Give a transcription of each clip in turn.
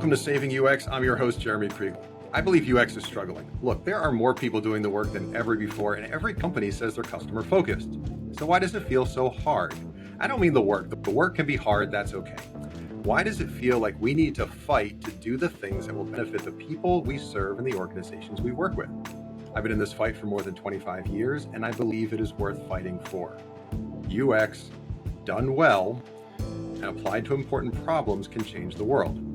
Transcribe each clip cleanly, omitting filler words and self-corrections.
Welcome to Saving UX. I'm your host, Jeremy Kriegel. I believe UX is struggling. Look, there are more people doing the work than ever before, and every company says they're customer focused. So why does it feel so hard? I don't mean the work. The work can be hard, that's okay. Why does it feel like we need to fight to do the things that will benefit the people we serve and the organizations we work with? I've been in this fight for more than 25 years, and I believe it is worth fighting for. UX, done well, and applied to important problems can change the world.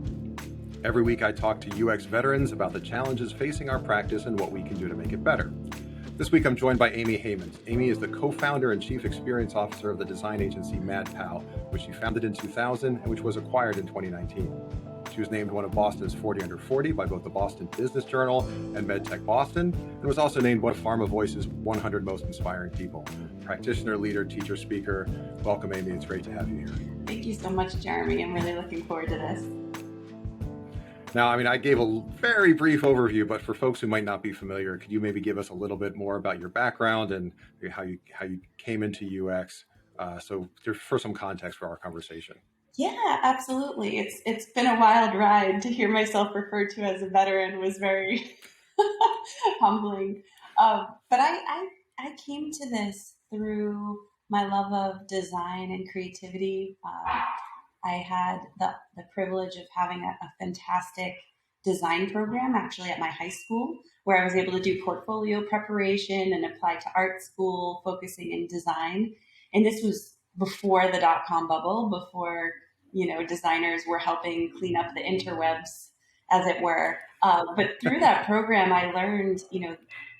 Every week I talk to UX veterans about the challenges facing our practice and what we can do to make it better. This week I'm joined by Amy Heymans. Amy is the co-founder and chief experience officer of the design agency MadPow, which she founded in 2000 and which was acquired in 2019. She was named one of Boston's 40 Under 40 by both the Boston Business Journal and MedTech Boston, and was also named one of Pharma Voice's 100 Most Inspiring People. Practitioner, leader, teacher, speaker. Welcome, Amy. It's great to have you here. Thank you so much, Jeremy. I'm really looking forward to this. Now, I gave a very brief overview, but for folks who might not be familiar, could you maybe give us a little bit more about your background and how you came into UX? So for some context for our conversation. Yeah, absolutely. It's been a wild ride. To hear myself referred to as a veteran was very humbling. But I came to this through my love of design and creativity. I had the privilege of having a fantastic design program actually at my high school, where I was able to do portfolio preparation and apply to art school, focusing in design. And this was before the dot-com bubble, before designers were helping clean up the interwebs, as it were. But through that program, I learned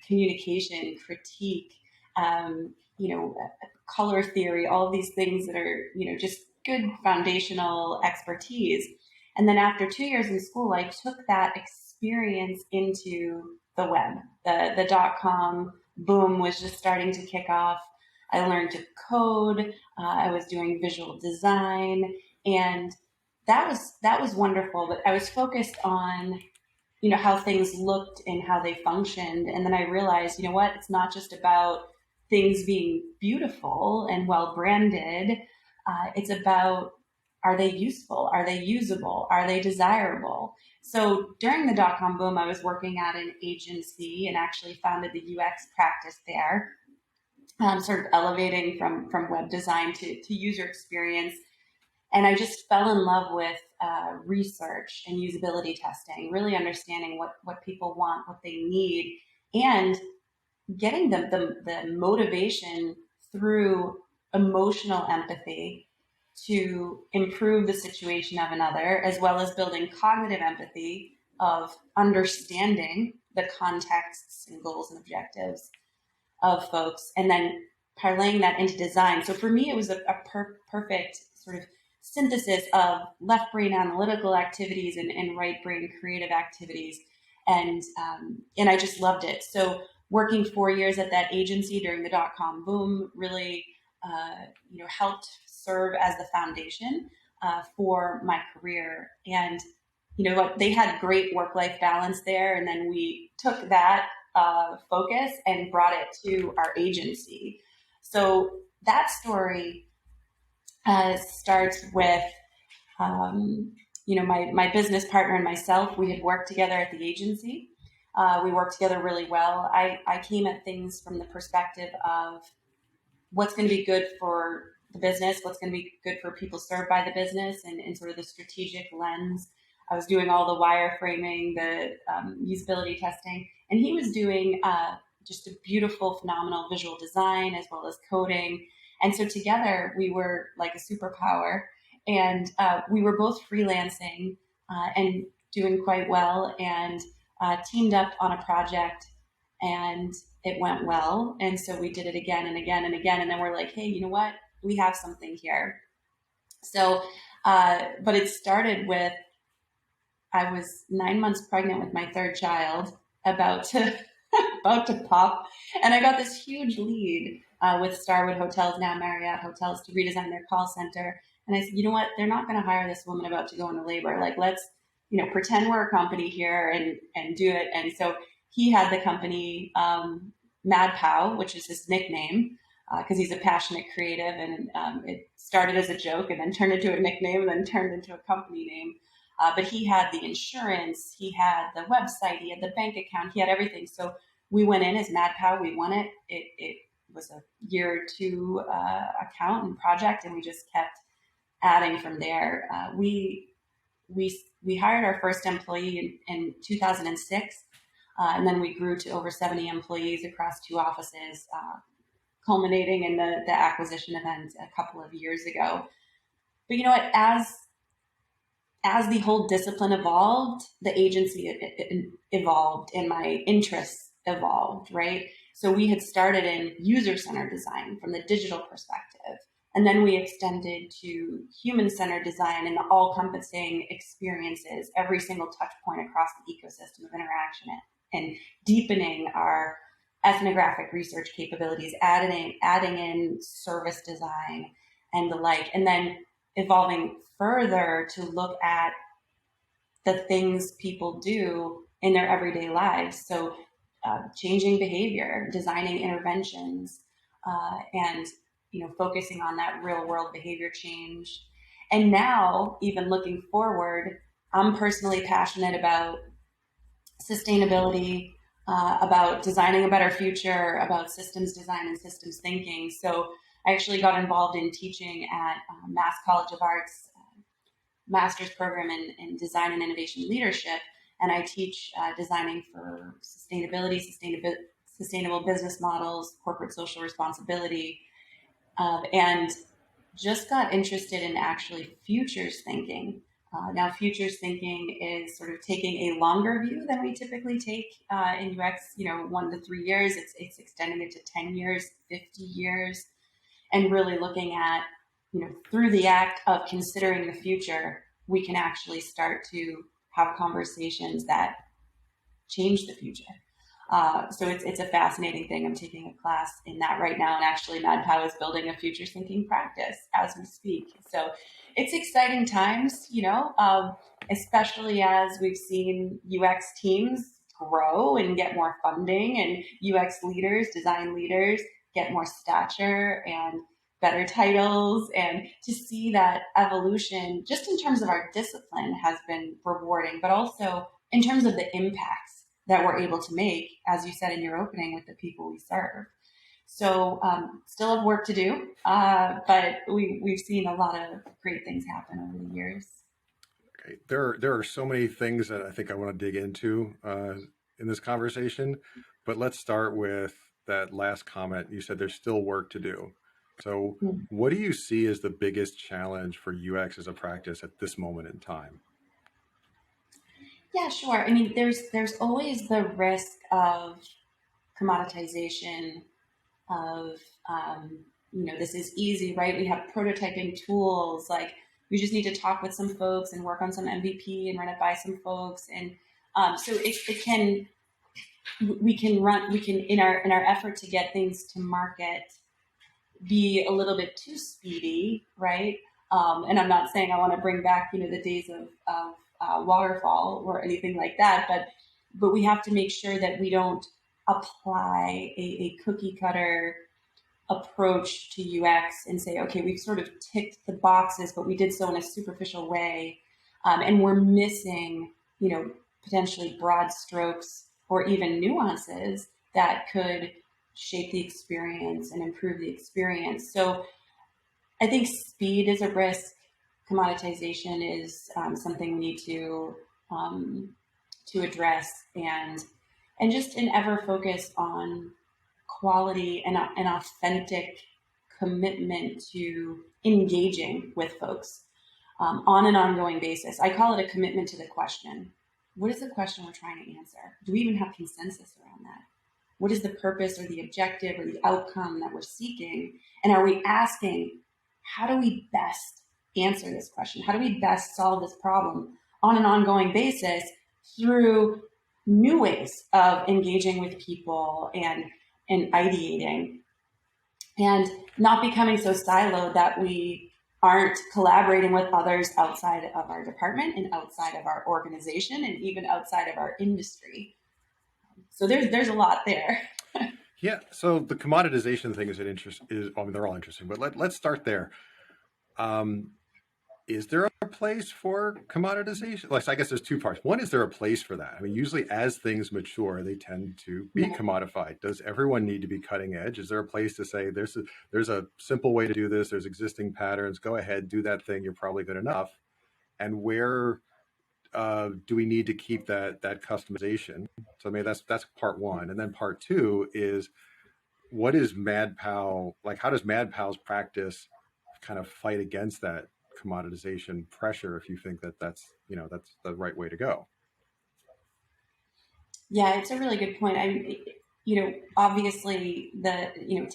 communication, critique, color theory, all of these things that are just good foundational expertise. And then after 2 years in school, I took that experience into the web. The dot-com boom was just starting to kick off. I learned to code. I was doing visual design, and that was wonderful. But I was focused on how things looked and how they functioned. And then I realized, it's not just about things being beautiful and well branded. It's about, are they useful? Are they usable? Are they desirable? So during the dot-com boom, I was working at an agency and actually founded the UX practice there, sort of elevating from web design to user experience. And I just fell in love with research and usability testing, really understanding what people want, what they need, and getting the motivation through emotional empathy to improve the situation of another, as well as building cognitive empathy of understanding the contexts and goals and objectives of folks, and then parlaying that into design. So for me, it was a perfect sort of synthesis of left brain analytical activities and right brain creative activities. And I just loved it. So working 4 years at that agency during the dot-com boom really helped serve as the foundation for my career. And they had great work-life balance there, and then we took that focus and brought it to our agency. So that story starts with my business partner and myself. We had worked together at the agency. We worked together really well. I came at things from the perspective of what's going to be good for the business, what's going to be good for people served by the business, and sort of the strategic lens. I was doing all the wireframing, the usability testing, and he was doing just a beautiful, phenomenal visual design as well as coding. And so together we were like a superpower, and we were both freelancing and doing quite well, and teamed up on a project, and it went well. And so we did it again and again and again. And then we're like, hey, you know what? We have something here. So, but it started with, I was 9 months pregnant with my third child, about to pop. And I got this huge lead with Starwood Hotels, now Marriott Hotels, to redesign their call center. And I said, you know what? They're not going to hire this woman about to go into labor. Like, let's, pretend we're a company here and do it. And so he had the company MadPow, which is his nickname, because he's a passionate creative. And it started as a joke and then turned into a nickname and then turned into a company name. But he had the insurance, he had the website, he had the bank account, he had everything. So we went in as MadPow, we won it. It was a year or two account and project, and we just kept adding from there. We hired our first employee in 2006, and then we grew to over 70 employees across 2 offices, culminating in the acquisition event a couple of years ago. But you know what? As the whole discipline evolved, the agency evolved, and my interests evolved. Right. So we had started in user-centered design from the digital perspective. And then we extended to human-centered design and the all-encompassing experiences, every single touch point across the ecosystem of interaction, and deepening our ethnographic research capabilities, adding in service design and the like, and then evolving further to look at the things people do in their everyday lives. So changing behavior, designing interventions, and focusing on that real world behavior change. And now, even looking forward, I'm personally passionate about sustainability, about designing a better future, about systems design and systems thinking. So I actually got involved in teaching at Mass College of Arts master's program in design and innovation leadership, and I teach designing for sustainability, sustainable business models, corporate social responsibility, and just got interested in actually futures thinking. Now, futures thinking is sort of taking a longer view than we typically take in UX. 1 to 3 years. It's extending it to 10 years, 50 years, and really looking at through the act of considering the future, we can actually start to have conversations that change the future. So it's a fascinating thing. I'm taking a class in that right now, and actually MadPow is building a future thinking practice as we speak. So it's exciting times, especially as we've seen UX teams grow and get more funding, and UX leaders, design leaders get more stature and better titles, and to see that evolution just in terms of our discipline has been rewarding, but also in terms of the impacts that we're able to make, as you said in your opening, with the people we serve. So still have work to do, but we've seen a lot of great things happen over the years. Okay. There are so many things that I think I want to dig into in this conversation, but let's start with that last comment. You said there's still work to do. So what do you see as the biggest challenge for UX as a practice at this moment in time? Yeah, sure. I mean, there's always the risk of commoditization, of this is easy, right? We have prototyping tools, like we just need to talk with some folks and work on some MVP and run it by some folks, and so it can we can in our effort to get things to market be a little bit too speedy, right? And I'm not saying I want to bring back the days of waterfall or anything like that, but we have to make sure that we don't apply a cookie cutter approach to UX and say, okay, we've sort of ticked the boxes, but we did so in a superficial way, and we're missing potentially broad strokes or even nuances that could shape the experience and improve the experience. So I think speed is a risk. Commoditization is something we need to address, and just an ever focus on quality and an authentic commitment to engaging with folks on an ongoing basis. I call it a commitment to the question. What is the question we're trying to answer? Do we even have consensus around that? What is the purpose or the objective or the outcome that we're seeking? And are we asking, how do we best answer this question? How do we best solve this problem on an ongoing basis through new ways of engaging with people and ideating, and not becoming so siloed that we aren't collaborating with others outside of our department and outside of our organization and even outside of our industry. So there's a lot there. Yeah. So the commoditization thing is they're all interesting, but let's start there. is there a place for commoditization? Like, I guess there's two parts. One, is there a place for that? I mean, usually as things mature, they tend to be commodified. Does everyone need to be cutting edge? Is there a place to say there's a simple way to do this? There's existing patterns. Go ahead, do that thing. You're probably good enough. And where do we need to keep that customization? So maybe that's part one. And then part two is, what is MadPow like? How does MadPow's practice kind of fight against that commoditization pressure, if you think that that's the right way to go? Yeah, it's a really good point. Obviously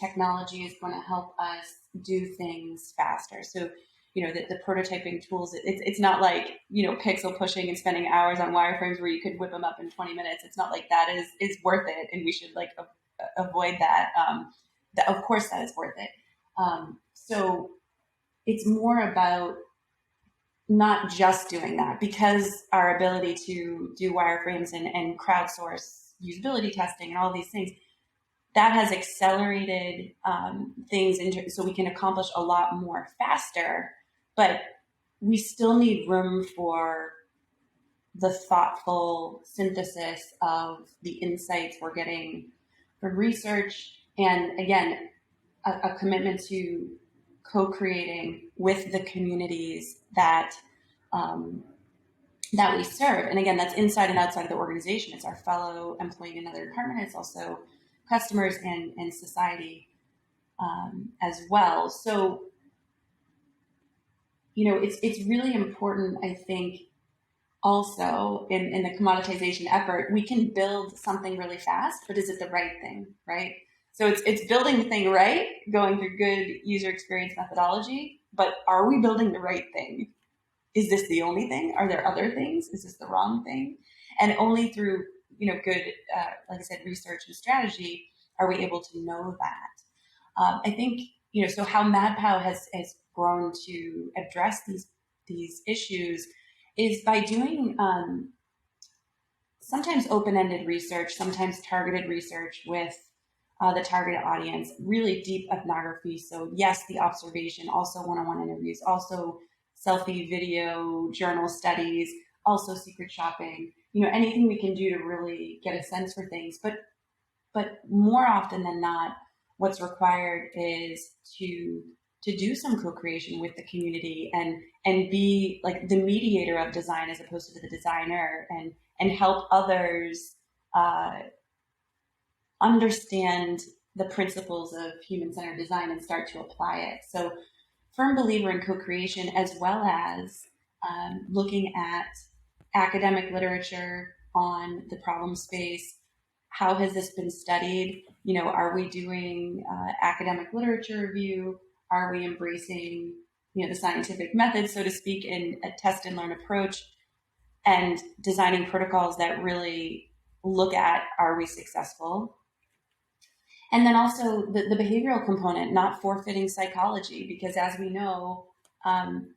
technology is going to help us do things faster. So, the prototyping tools, it's not like, pixel pushing and spending hours on wireframes where you could whip them up in 20 minutes. It's not like that is worth it. And we should avoid that. Of course that is worth it. So it's more about not just doing that, because our ability to do wireframes and crowdsource usability testing and all these things, that has accelerated things so we can accomplish a lot more faster, but we still need room for the thoughtful synthesis of the insights we're getting from research. And again, a commitment to co-creating with the communities that that we serve. And again, that's inside and outside of the organization. It's our fellow employee in another department. It's also customers and society as well. So, it's really important, I think, also in the commoditization effort. We can build something really fast, but is it the right thing, right? So it's building the thing right, going through good user experience methodology, but are we building the right thing? Is this the only thing? Are there other things? Is this the wrong thing? And only through, good, like I said, research and strategy are we able to know that. I think, so how MadPow has grown to address these issues is by doing sometimes open-ended research, sometimes targeted research with the target audience, really deep ethnography. So yes, the observation, also one-on-one interviews, also selfie video, journal studies, also secret shopping, anything we can do to really get a sense for things. But more often than not, what's required is to do some co-creation with the community and be like the mediator of design as opposed to the designer, and help others understand the principles of human-centered design and start to apply it. So, firm believer in co-creation, as well as looking at academic literature on the problem space. How has this been studied? Are we doing academic literature review? Are we embracing, the scientific method, so to speak, in a test and learn approach, and designing protocols that really look at, are we successful? And then also the behavioral component, not forfeiting psychology, because as we know,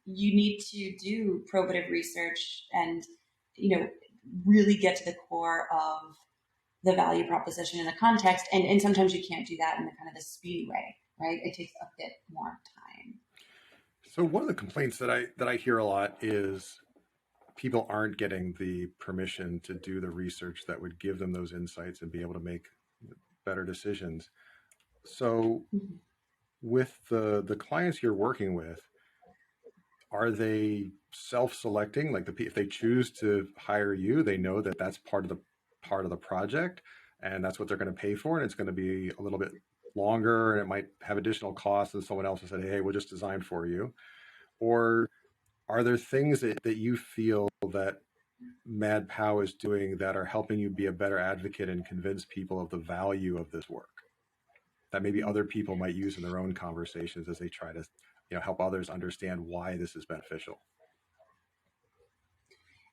you need to do probative research and, really get to the core of the value proposition in the context. And sometimes you can't do that in the kind of the speedy way, right? It takes a bit more time. So one of the complaints that I hear a lot is people aren't getting the permission to do the research that would give them those insights and be able to make better decisions. So with the clients you're working with, are they self-selecting? Like if they choose to hire you, they know that that's part of the project, and that's what they're going to pay for, and it's going to be a little bit longer, and it might have additional costs, and someone else will say, hey, we'll just design for you. Or are there things that you feel that MadPow is doing that are helping you be a better advocate and convince people of the value of this work that maybe other people might use in their own conversations as they try to help others understand why this is beneficial?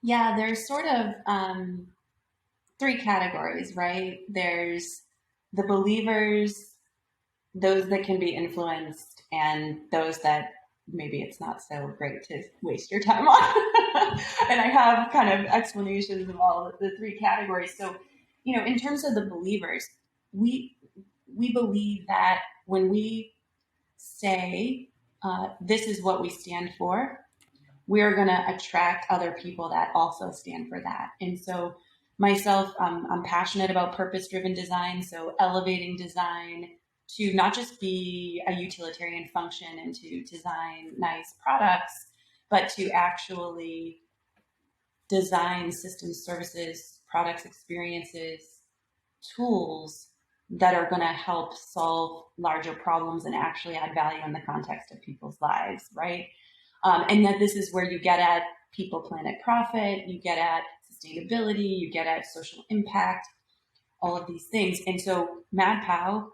Yeah, there's sort of three categories, right? There's the believers, those that can be influenced, and those that maybe it's not so great to waste your time on. And I have kind of explanations of all of the three categories. So, in terms of the believers, we believe that when we say this is what we stand for, we're going to attract other people that also stand for that. And so myself, I'm passionate about purpose-driven design. So elevating design to not just be a utilitarian function and to design nice products, but to actually design systems, services, products, experiences, tools that are going to help solve larger problems and actually add value in the context of people's lives, right? And that this is where you get at people, planet, profit, you get at sustainability, you get at social impact, all of these things. And so MadPow,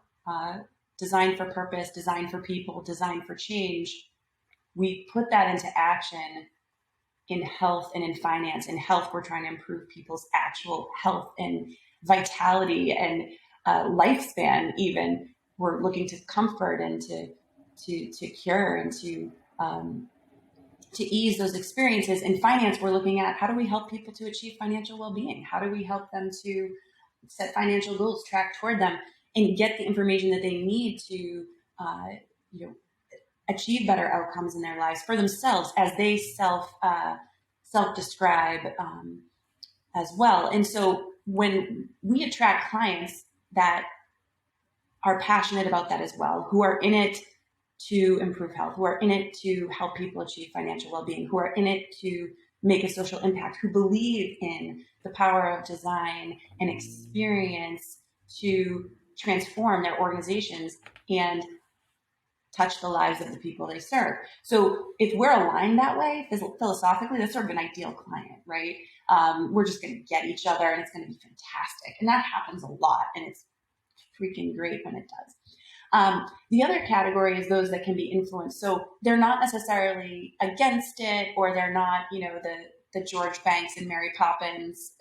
designed for purpose, designed for people, designed for change, we put that into action in health and in finance. In health, we're trying to improve people's actual health and vitality and lifespan. Even we're looking to comfort and to cure and to ease those experiences. In finance, we're looking at how do we help people to achieve financial well-being? How do we help them to set financial goals, track toward them, and get the information that they need to achieve better outcomes in their lives for themselves as they self-describe as well. And so when we attract clients that are passionate about that as well, who are in it to improve health, who are in it to help people achieve financial well-being, who are in it to make a social impact, who believe in the power of design and experience to transform their organizations and touch the lives of the people they serve. So if we're aligned that way, philosophically, that's sort of an ideal client, right? We're just going to get each other and it's going to be fantastic. And that happens a lot, and it's freaking great when it does. The other category is those that can be influenced. So they're not necessarily against it, or they're not, the George Banks and Mary Poppins,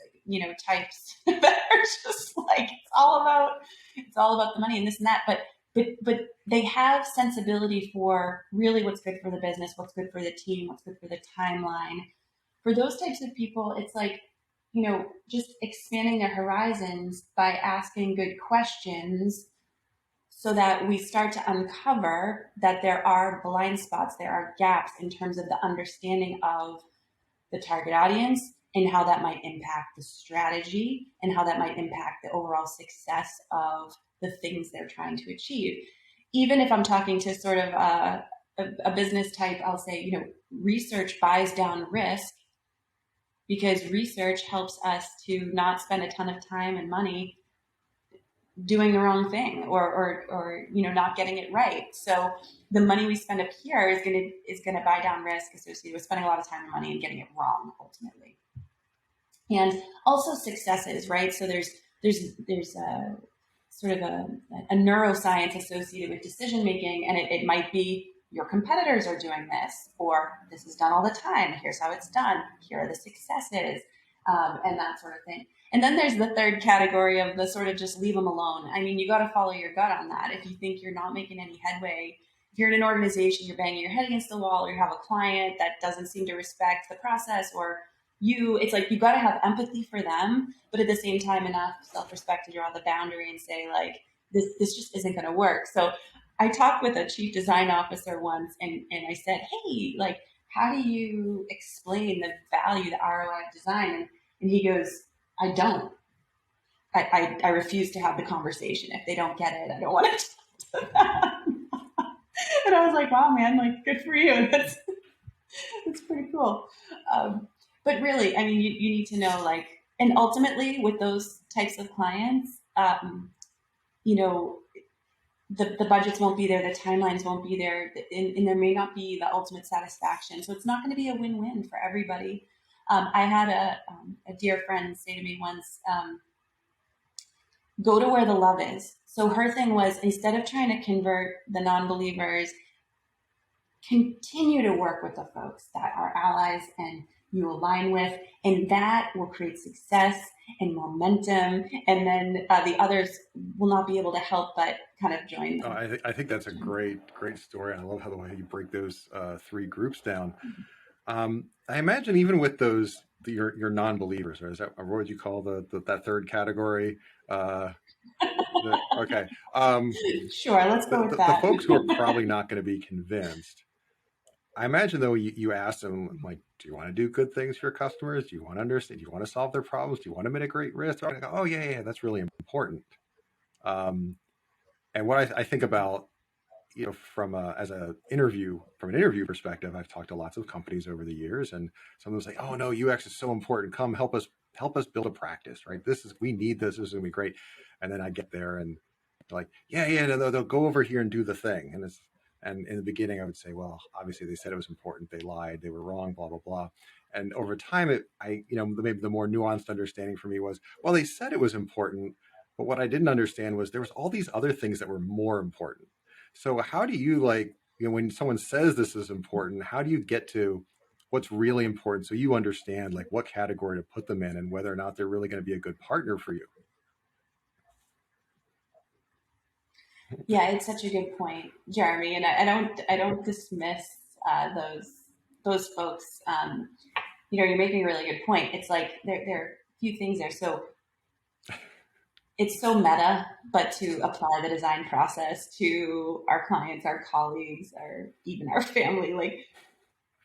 types that are just like, it's all about the money and this and that. But they have sensibility for really what's good for the business, what's good for the team, what's good for the timeline. For those types of people, it's like, just expanding their horizons by asking good questions so that we start to uncover that there are blind spots, there are gaps in terms of the understanding of the target audience and how that might impact the strategy and how that might impact the overall success of the things they're trying to achieve. Even if I'm talking to sort of a business type, I'll say, research buys down risk, because research helps us to not spend a ton of time and money doing the wrong thing or not getting it right. So the money we spend up here is gonna buy down risk associated with spending a lot of time and money and getting it wrong ultimately. And also successes, right? So there's a sort of a neuroscience associated with decision making, and it might be your competitors are doing this, or this is done all the time. Here's how it's done. Here are the successes, and that sort of thing. And then there's the third category of the sort of just leave them alone. I mean, you got to follow your gut on that. If you think you're not making any headway, if you're in an organization, you're banging your head against the wall, or you have a client that doesn't seem to respect the process, or it's like you got to have empathy for them, but at the same time enough self-respect to draw the boundary and say, like, this just isn't going to work. So I talked with a chief design officer once, and I said, hey, like, how do you explain the value, the ROI of design? And he goes, I don't. I refuse to have the conversation. If they don't get it, I don't want to talk to them. And I was like, wow, man, like, good for you. That's pretty cool. But really, I mean, you need to know, like, and ultimately with those types of clients, the budgets won't be there, the timelines won't be there, and there may not be the ultimate satisfaction. So it's not going to be a win-win for everybody. I had a dear friend say to me once, go to where the love is. So her thing was, instead of trying to convert the non-believers, continue to work with the folks that are allies and you align with, and that will create success and momentum. And then the others will not be able to help but kind of join them. I think that's a great story. I love how the way you break those three groups down. I imagine even with those, your non-believers, or is that, or what would you call that third category? Okay. Sure, let's go with that. The folks who are probably not going to be convinced. I imagine though you ask them like, do you want to do good things for your customers? Do you want to understand? Do you want to solve their problems? Do you want to mitigate risk? They're go, oh yeah, that's really important. Um, and what I think about, from an interview perspective, I've talked to lots of companies over the years, and some of them say, oh no, UX is so important. Come help us build a practice, right? We need this. This is gonna be great. And then I get there and they're like, yeah, no, they'll go over here and do the thing. And in the beginning I would say, well, obviously they said it was important. They lied. They were wrong, blah, blah, blah. And over time, maybe the more nuanced understanding for me was, well, they said it was important, but what I didn't understand was there was all these other things that were more important. So how do you when someone says this is important, how do you get to what's really important so you understand like what category to put them in and whether or not they're really going to be a good partner for you? Yeah, it's such a good point, Jeremy, and I don't dismiss those folks. You're making a really good point. It's like there are a few things there. So it's so meta, but to apply the design process to our clients, our colleagues, or even our family, like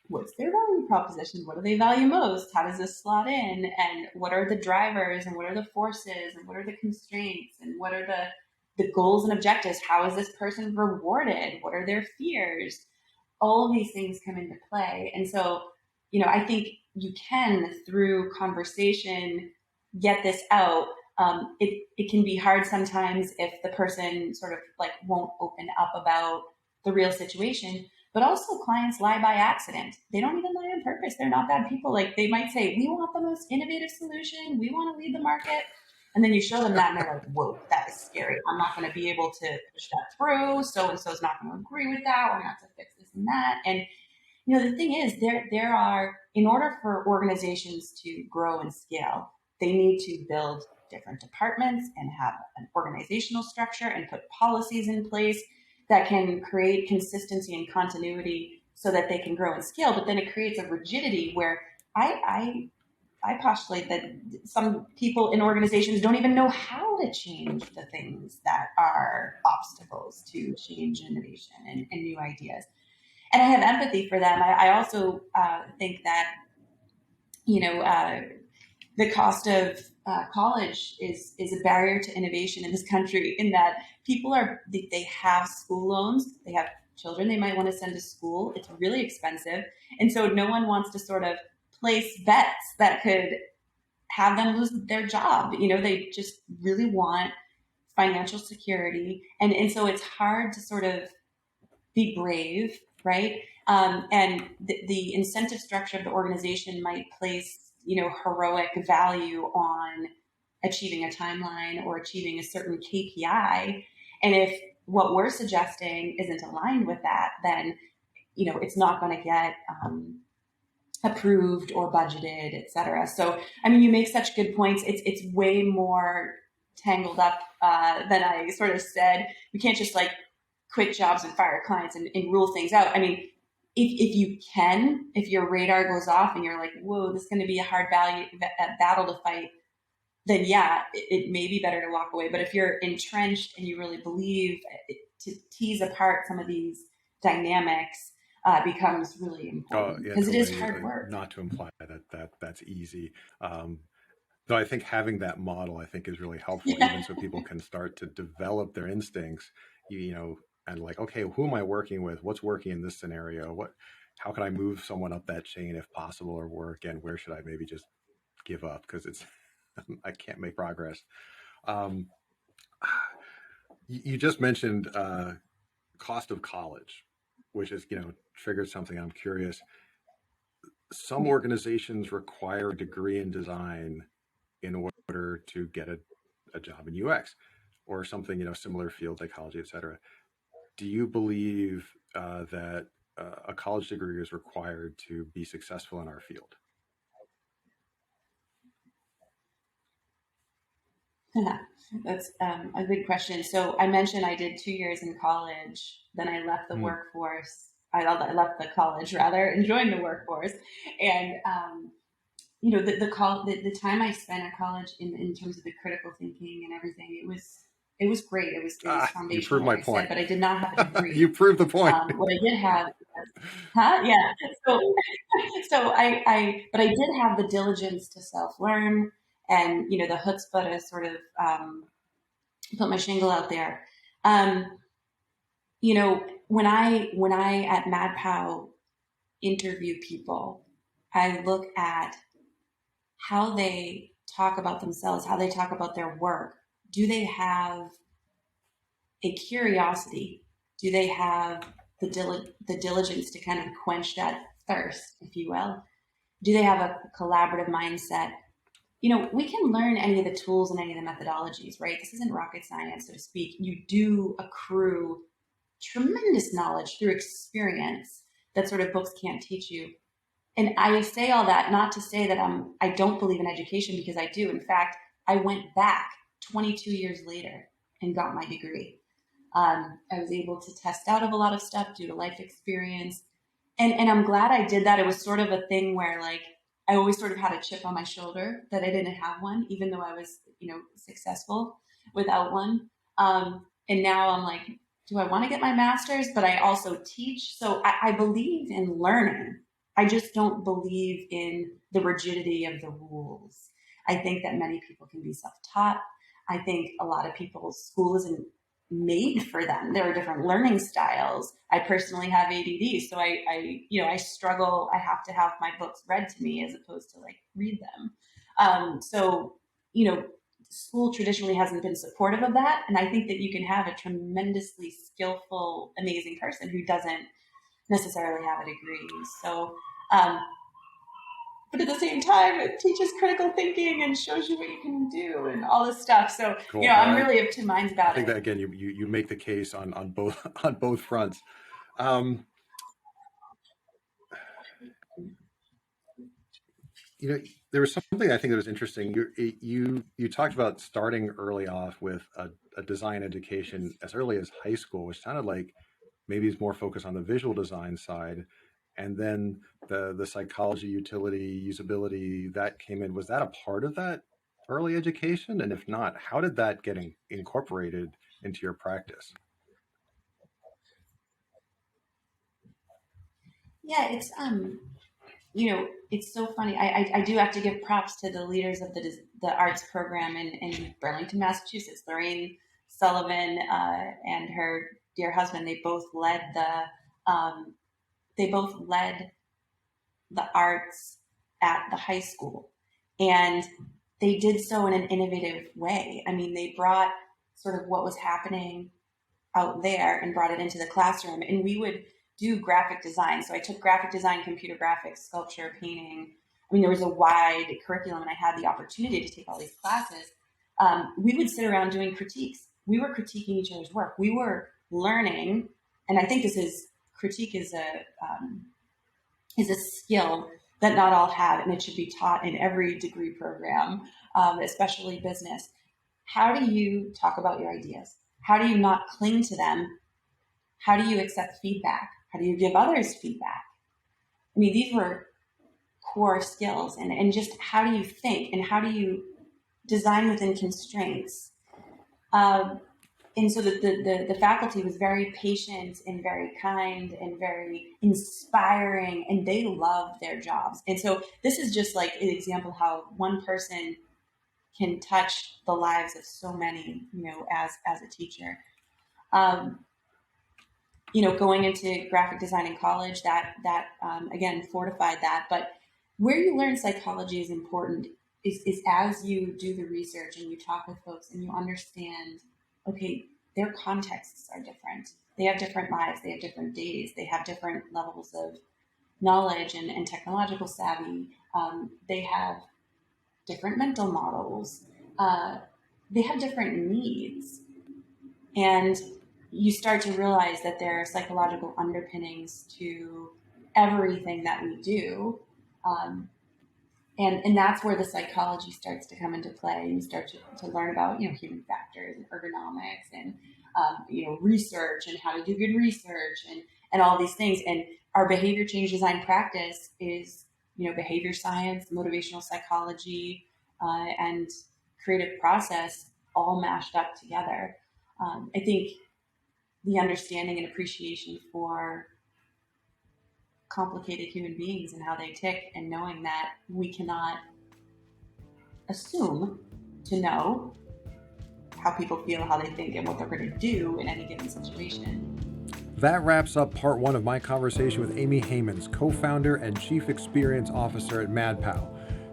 what's their value proposition? What do they value most? How does this slot in? And what are the drivers and what are the forces and what are the constraints and what are the goals and objectives? How is this person rewarded? What are their fears? All of these things come into play. And so, I think you can, through conversation, get this out. It can be hard sometimes if the person sort of like won't open up about the real situation. But also, clients lie by accident. They don't even lie on purpose. They're not bad people. Like they might say, "We want the most innovative solution. We want to lead the market." And then you show them that, and they're like, "Whoa, that is scary. I'm not going to be able to push that through. So and so is not going to agree with that. We're going to have to fix this and that." And the thing is, there are, in order for organizations to grow and scale, they need to build different departments and have an organizational structure and put policies in place that can create consistency and continuity so that they can grow and scale. But then it creates a rigidity where I postulate that some people in organizations don't even know how to change the things that are obstacles to change and innovation and new ideas. And I have empathy for them. I also think that, you know, uh, the cost of college is a barrier to innovation in this country. In that people they have school loans, they have children they might want to send to school. It's really expensive, and so no one wants to sort of place bets that could have them lose their job. They just really want financial security, and so it's hard to sort of be brave, right? And the incentive structure of the organization might place, heroic value on achieving a timeline or achieving a certain KPI. And if what we're suggesting isn't aligned with that, then, it's not going to get approved or budgeted, et cetera. So, I mean, you make such good points. It's way more tangled up than I sort of said. We can't just like quit jobs and fire clients and rule things out. I mean, if your radar goes off and you're like, whoa, this is going to be a hard battle to fight, then yeah, it may be better to walk away. But if you're entrenched and you really believe, to tease apart some of these dynamics becomes really important because totally. it is hard work. Not to imply that's easy. Though I think having that model, I think, is really helpful, Yeah. even so people can start to develop their instincts, and like, okay, who am I working with? What's working in this scenario? How can I move someone up that chain if possible, or again, where should I maybe just give up because it's I can't make progress. Um, you just mentioned cost of college, which is triggered something. I'm curious. Some organizations require a degree in design in order to get a job in UX or something, similar field, psychology, et cetera. Do you believe that a college degree is required to be successful in our field? That's a good question. So I mentioned I did 2 years in college, then I left the Mm. workforce. I left the college rather and joined the workforce. And the time I spent at college in terms of the critical thinking and everything, It was great. It was You foundational, proved like my I said, point. but I did not have a You degree. proved the point. What I did have, huh? Yeah. So, but I did have the diligence to self learn, and the chutzpah to sort of put my shingle out there. Um, when I at MadPow interview people, I look at how they talk about themselves, how they talk about their work. Do they have a curiosity? Do they have the diligence to kind of quench that thirst, if you will? Do they have a collaborative mindset? We can learn any of the tools and any of the methodologies, right? This isn't rocket science, so to speak. You do accrue tremendous knowledge through experience that sort of books can't teach you. And I say all that not to say that I don't believe in education, because I do. In fact, I went back 22 years later and got my degree. I was able to test out of a lot of stuff due to life experience. And I'm glad I did that. It was sort of a thing where, like, I always sort of had a chip on my shoulder that I didn't have one, even though I was, successful without one. And now I'm like, do I want to get my master's? But I also teach. So I believe in learning. I just don't believe in the rigidity of the rules. I think that many people can be self-taught. I think a lot of people's school isn't made for them. There are different learning styles. I personally have ADD, so I struggle. I have to have my books read to me as opposed to like read them. So school traditionally hasn't been supportive of that, and I think that you can have a tremendously skillful, amazing person who doesn't necessarily have a degree. So, but at the same time, it teaches critical thinking and shows you what you can do and all this stuff. So, Cool. I'm really of two minds about I think it. that again, you make the case on both on both fronts. Um, there was something I think that was interesting. You talked about starting early off with a design education as early as high school, which sounded like maybe it's more focused on the visual design side, and then the psychology, utility, usability that came in. Was that a part of that early education? And if not, how did that get incorporated into your practice? Yeah, it's so funny. I do have to give props to the leaders of the arts program in Burlington, Massachusetts. Lorraine Sullivan and her dear husband. They both led the arts at the high school, and they did so in an innovative way. I mean, they brought sort of what was happening out there and brought it into the classroom. And we would do graphic design. So I took graphic design, computer graphics, sculpture, painting. I mean, there was a wide curriculum, and I had the opportunity to take all these classes. We would sit around doing critiques. We were critiquing each other's work. We were learning, and I think critique is a skill that not all have, and it should be taught in every degree program, especially business. How do you talk about your ideas? How do you not cling to them? How do you accept feedback? How do you give others feedback? I mean, these were core skills, and just how do you think and how do you design within constraints? Um, and so the faculty was very patient and very kind and very inspiring, and they loved their jobs. And so this is just like an example how one person can touch the lives of so many, as a teacher. Um, going into graphic design in college, that again fortified that. But where you learn psychology is important is as you do the research and you talk with folks and you understand, okay, their contexts are different. They have different lives. They have different days. They have different levels of knowledge and technological savvy. They have different mental models. They have different needs. And you start to realize that there are psychological underpinnings to everything that we do. Um, and that's where the psychology starts to come into play. And you start to learn about, human factors and ergonomics and, research and how to do good research and all these things. And our behavior change design practice is, behavior science, motivational psychology, and creative process all mashed up together. I think the understanding and appreciation for complicated human beings and how they tick, and knowing that we cannot assume to know how people feel, how they think, and what they're going to do in any given situation. That wraps up part 1 of my conversation with Amy Heymans, co-founder and chief experience officer at MadPow.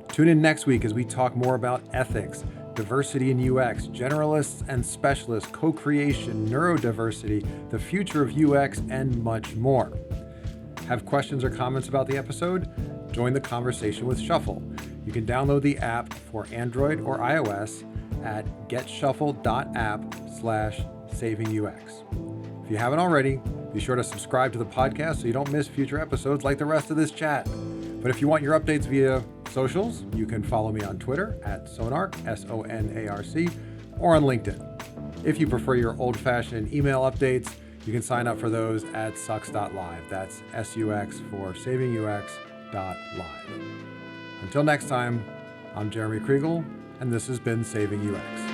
Tune in next week as we talk more about ethics, diversity in UX, generalists and specialists, co-creation, neurodiversity, the future of UX, and much more. Have questions or comments about the episode? Join the conversation with Shuffle. You can download the app for Android or iOS at getshuffle.app/savingux. If you haven't already, be sure to subscribe to the podcast so you don't miss future episodes like the rest of this chat. But if you want your updates via socials, you can follow me on Twitter at Sonarc, SONARC, or on LinkedIn. If you prefer your old-fashioned email updates, you can sign up for those at sux.live. That's SUX for savingux.live. Until next time, I'm Jeremy Kriegel, and this has been Saving UX.